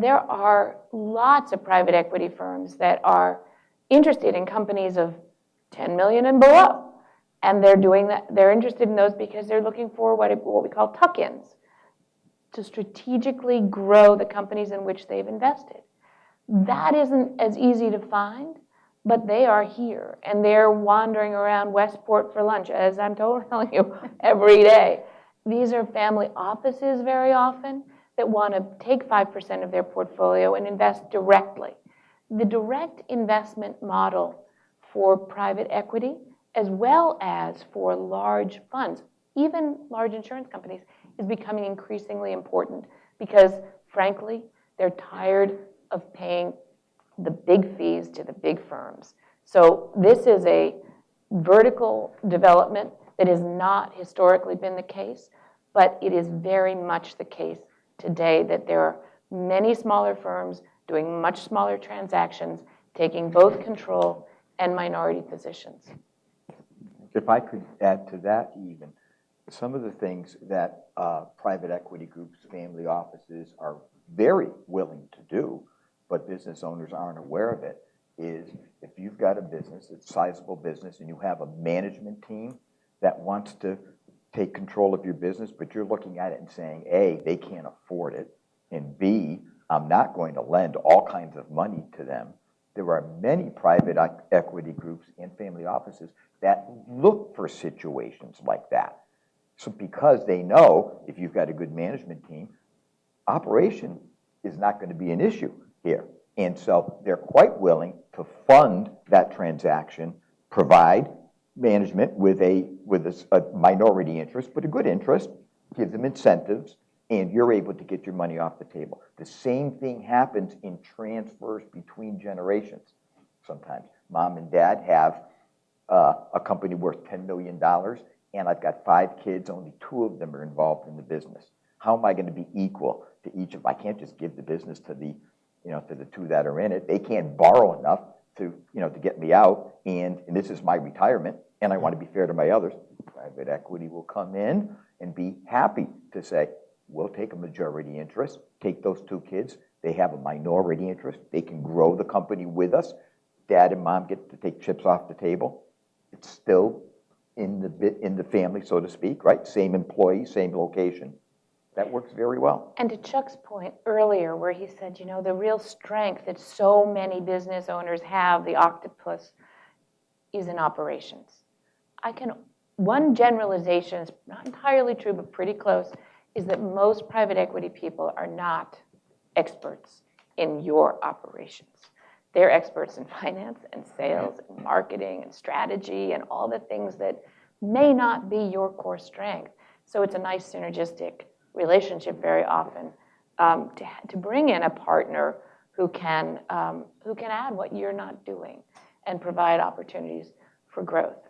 there are lots of private equity firms that are interested in companies of 10 million and below. And they're doing that. They're interested in those because they're looking for what we call tuck-ins to strategically grow the companies in which they've invested. That isn't as easy to find, but they are here, and they're wandering around Westport for lunch, as I'm telling you, every day. These are family offices very often that want to take 5% of their portfolio and invest directly. The direct investment model for private equity, as well as for large funds, even large insurance companies, is becoming increasingly important because, frankly, they're tired of paying the big fees to the big firms. So this is a vertical development that has not historically been the case, but it is very much the case today that there are many smaller firms doing much smaller transactions, taking both control and minority positions. If I could add to that even, some of the things that private equity groups, family offices are very willing to do, but business owners aren't aware of it, is if you've got a business, it's a sizable business, and you have a management team that wants to take control of your business, but you're looking at it and saying, A, they can't afford it, and B, I'm not going to lend all kinds of money to them. There are many private equity groups and family offices that look for situations like that. So because they know if you've got a good management team, operation is not going to be an issue here. And so they're quite willing to fund that transaction, provide management with a minority interest, but a good interest, give them incentives, and you're able to get your money off the table. The same thing happens in transfers between generations. Sometimes mom and dad have a company worth $10 million, and I've got 5 kids, only 2 of them are involved in the business. How am I going to be equal to each of them? I can't just give the business to the 2 that are in it. They can't borrow enough to get me out, and this is my retirement, and I want to be fair to my others. Private equity will come in and be happy to say, we'll take a majority interest, take those 2 kids, they have a minority interest, they can grow the company with us, dad and mom get to take chips off the table. It's still in the family, so to speak, right? Same employee, same location. That works very well. And to Chuck's point earlier where he said, the real strength that so many business owners have, the octopus, is in operations. One generalization is not entirely true, but pretty close, is that most private equity people are not experts in your operations. They're experts in finance and sales and marketing and strategy and all the things that may not be your core strength. So it's a nice synergistic relationship very often to bring in a partner who can add what you're not doing and provide opportunities for growth.